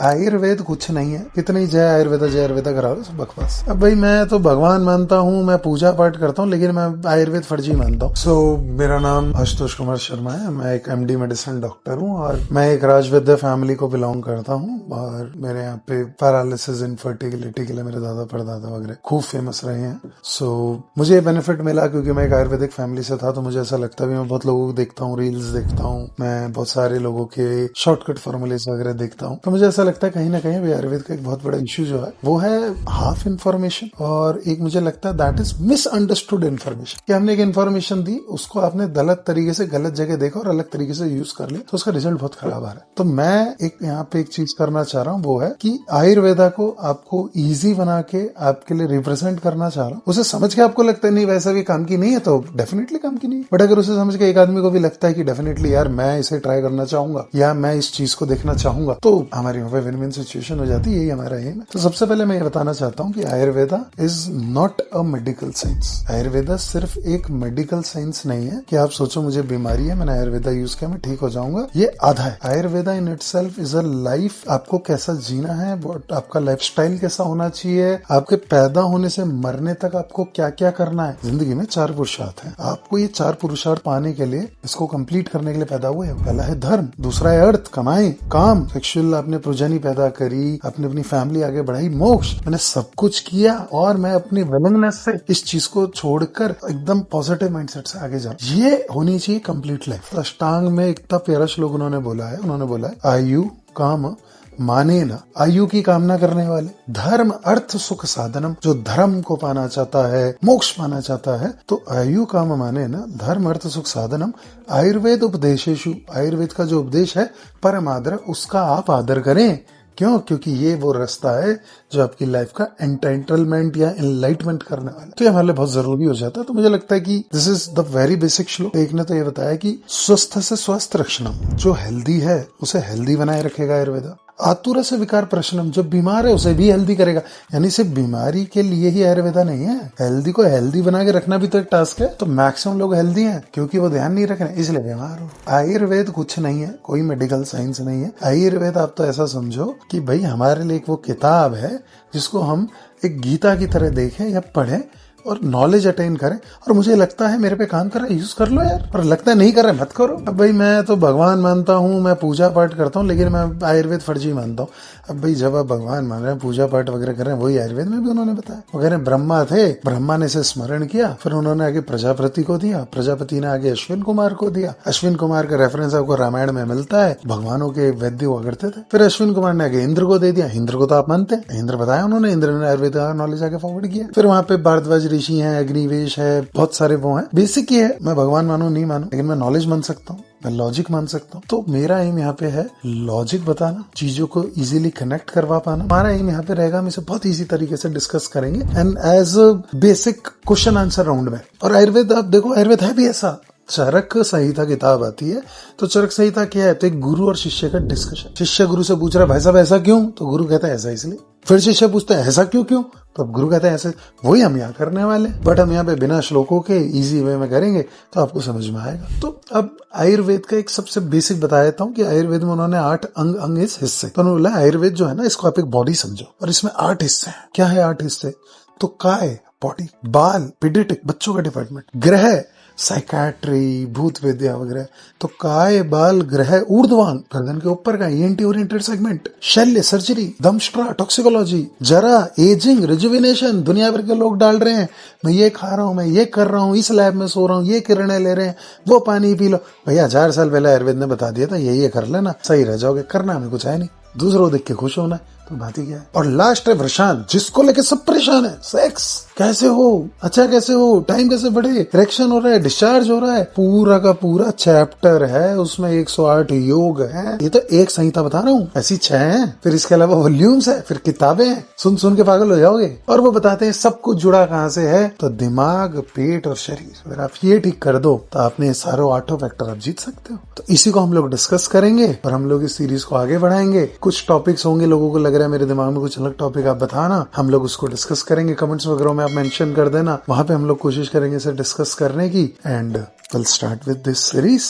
आयुर्वेद कुछ नहीं है। कितनी जय आयुर्वेदा करा लो, सब बकवास। अब भाई मैं तो भगवान मानता हूँ, मैं पूजा पाठ करता हूँ, लेकिन मैं आयुर्वेद फर्जी मानता हूँ। मेरा नाम आशुतोष कुमार शर्मा है। मैं एक एमडी मेडिसिन डॉक्टर हूँ और मैं एक राजवैद्य फैमिली को बिलोंग करता हूँ। और मेरे यहाँ पे पैरालिसिस, इनफर्टिलिटी के लिए मेरे दादा परदादा वगैरह खूब फेमस रहे हैं। मुझे ये बेनिफिट मिला क्योंकि मैं एक आयुर्वेदिक फैमिली से था। तो मुझे ऐसा लगता है, मैं बहुत लोगों को देखता हूँ, रील्स देखता हूँ, मैं बहुत सारे लोगों के शॉर्टकट फॉर्मूलेस वगैरह देखता हूँ। तो मुझे ऐसा लगता है कहीं ना कहीं भी आयुर्वेद का एक बहुत बड़ा इश्यू जो है वो है हाफ इन्फॉर्मेशन, और एक मुझे लगता है दैट इज मिसअंडरस्टूड इन्फॉर्मेशन, कि हमने एक इन्फॉर्मेशन दी, उसको आपने गलत तरीके से गलत जगह देखा और अलग तरीके से यूज कर लिया, तो उसका रिजल्ट बहुत खराब आ रहा है। तो मैं एक यहाँ पे एक चीज करना चाह रहा हूँ, वो है कि आयुर्वेदा को आपको इजी बना के आपके लिए रिप्रेजेंट करना चाह रहा हूँ। उसे समझ के आपको लगता है नहीं वैसा भी काम की नहीं है, तो डेफिनेटली काम की नहीं है। बट अगर उसे समझ के एक आदमी को भी लगता है कि डेफिनेटली यार मैं इसे ट्राई करना चाहूंगा या मैं इस चीज को देखना चाहूंगा, तो हमारी वहाँ पे विन विन सिचुएशन हो जाती है। यही हमारा एम है। तो सबसे पहले मैं ये बताना चाहता हूँ कि Ayurveda is not a medical science. Ayurveda सिर्फ एक मेडिकल साइंस नहीं है कि आप सोचो मुझे बीमारी है, मैंने आयुर्वेदा यूज किया, मैं ठीक हो जाऊंगा। ये आधा है। Ayurveda in itself is a life. आपको कैसा जीना है, आपका लाइफस्टाइल कैसा होना चाहिए, आपके पैदा होने से मरने तक आपको क्या क्या करना है। जिंदगी में 4 पुरुषार्थ हैं। आपको ये 4 पुरुषार्थ पाने के लिए, इसको कंप्लीट करने के लिए पैदा हुए। पहला है धर्म, दूसरा है अर्थ, कमाई, काम, सेक्सुअल, आपने प्रोजनी पैदा करी, आपने अपनी फैमिली आगे बढ़ाई, मोक्ष, मैंने सब कुछ किया और मैं अपनी विलिंगनेस से इस चीज को छोड़कर एकदम पॉजिटिव माइंडसेट से आगे जाऊं। ये होनी चाहिए कंप्लीट लाइफ। तो अष्टांग में इतना प्यारा श्लोक उन्होंने बोला है, आयु काम माने ना, आयु की कामना करने वाले, धर्म अर्थ सुख साधनम, जो धर्म को पाना चाहता है, मोक्ष पाना चाहता है, तो आयु काम माने ना, धर्म अर्थ सुख साधनम, आयुर्वेद उपदेशेषु, आयुर्वेद का जो उपदेश है परम आदर, उसका आप आदर करें। क्यों? क्योंकि ये वो रास्ता है जो आपकी लाइफ का एंटाइटलमेंट या एनलाइटमेंट करने वाला है। तो ये हमारे लिए बहुत जरूरी हो जाता है। तो मुझे लगता है कि this is the very basic श्लोक। एक ने तो ये बताया कि स्वस्थ से स्वस्थ रक्षणम, जो हेल्दी है उसे हेल्दी बनाए रखेगा आयुर्वेदा। आतुर से विकार प्रश्नम, जो बीमार है उसे भी हेल्दी करेगा। यानी सिर्फ बीमारी के लिए ही आयुर्वेदा नहीं है, हेल्दी को हेल्दी बना के रखना भी तो एक टास्क है। तो मैक्सिमम लोग हेल्दी हैं क्योंकि वो ध्यान नहीं रख रहे हैं, इसलिए बीमार हो। आयुर्वेद कुछ नहीं है, कोई मेडिकल साइंस नहीं है। आयुर्वेद आप तो ऐसा समझो कि भाई हमारे लिए एक वो किताब है जिसको हम एक गीता की तरह देखें या पढ़ें और नॉलेज अटेन करें। और मुझे लगता है मेरे पे काम कर रहा है, यूज कर लो यार, और लगता है नहीं कर रहा है मत करो। अब भाई मैं तो भगवान मानता हूँ, मैं पूजा पाठ करता हूँ, लेकिन मैं आयुर्वेद फर्जी मानता हूँ। अब भाई जब आप भगवान मान रहे हैं, पूजा पाठ वगैरह कर रहे हैं, वही आयुर्वेद में भी उन्होंने बताया। वो कह रहे ब्रह्मा थे, ब्रह्मा ने इसे स्मरण किया, फिर उन्होंने आगे प्रजापति को दिया, प्रजापति ने आगे अश्विन कुमार को दिया। अश्विन कुमार का रेफरेंस आपको रामायण में मिलता है, भगवानों के वैद्य हुआ करते थे। फिर अश्विन कुमार ने आगे इंद्र को दे दिया, इंद्र को तो आप मानते हैं, इंद्र बताया उन्होंने, इंद्र ने आयुर्वेद का नॉलेज आगे फॉरवर्ड किया। फिर वहाँ पे भारद्वाज ऋषि है, अग्निवेश है, बहुत सारे वो हैं। बेसिक ये है, मैं भगवान मानू नहीं मानू, लेकिन मैं नॉलेज मान सकता हूँ, मैं लॉजिक मान सकता हूँ। तो मेरा एम यहाँ पे है लॉजिक बताना, चीजों को इजीली कनेक्ट करवा पाना। हमारा एम यहाँ पे रहेगा, हम इसे बहुत इजी तरीके से डिस्कस करेंगे and as basic question answer round में। और आयुर्वेद आप देखो, आयुर्वेद है भी ऐसा। चरक संहिता किताब आती है, तो चरक संहिता क्या है? तो एक गुरु और शिष्य का डिस्कशन। शिष्य गुरु से पूछ रहा है भाई साहब ऐसा क्यों? तो गुरु कहता है ऐसा इसलिए। फिर शिष्य पूछता है ऐसा क्यों क्यों? तो अब गुरु कहता है ऐसे। वही हम यहाँ करने वाले, बट हम यहाँ पे बिना श्लोकों के इजी वे में करेंगे तो आपको समझ में आएगा। तो अब आयुर्वेद का एक सबसे बेसिक बता देता हूँ कि आयुर्वेद में उन्होंने 8 अंग इस हिस्से, तो उन्होंने बोला आयुर्वेद जो है ना, इसको आप एक बॉडी समझो और इसमें 8 हिस्से हैं। क्या है 8 हिस्से? तो काय बॉडी, बाल पीडियाट्रिक बच्चों का डिपार्टमेंट, ग्रह साइकाट्री, भूत विद्या वगैरह। तो काय बाल ग्रह ऊर्ध्वांग, गर्दन के ऊपर का ईएनटी ओरिएंटेड सेगमेंट, शल्य सर्जरी, दमस्ट्रा टॉक्सिकोलॉजी, जरा एजिंग रिजुविनेशन, दुनिया भर के लोग डाल रहे हैं मैं ये खा रहा हूँ, मैं ये कर रहा हूँ, इस लैब में सो रहा हूँ, ये किरणें ले रहे हैं, वो पानी पी लो। भैया 1000 साल पहले आयुर्वेद ने बता दिया था ये कर लेना, सही रह जाओगे। करना हमें कुछ है नहीं, दूसरों देख के खुश होना, तो बात ही क्या है। और लास्ट है वृषांत, जिसको लेके सब परेशान है। सेक्स कैसे हो, अच्छा कैसे हो, टाइम कैसे बढ़े, इरेक्शन हो रहा है, डिस्चार्ज हो रहा है, पूरा का पूरा चैप्टर है, उसमें 108 योग है। ये तो एक संहिता बता रहा हूँ, ऐसी 6 हैं। फिर इसके अलावा वॉल्यूम्स है, फिर किताबें हैं, सुन सुन के पागल हो जाओगे। और वो बताते हैं सब कुछ जुड़ा कहाँ से है, तो दिमाग, पेट और शरीर। अगर आप ये ठीक कर दो तो आपने सारे 8 फैक्टर आप जीत सकते हो। तो इसी को हम लोग डिस्कस करेंगे और हम लोग इस सीरीज को आगे बढ़ाएंगे। कुछ टॉपिक्स होंगे, लोगों को लग रहा है मेरे दिमाग में कुछ अलग टॉपिक, आप बताना, हम लोग उसको डिस्कस करेंगे। कमेंट्स वगैरह में आप मेंशन कर देना, वहां पे हम लोग कोशिश करेंगे इसे डिस्कस करने की। And will start with this series.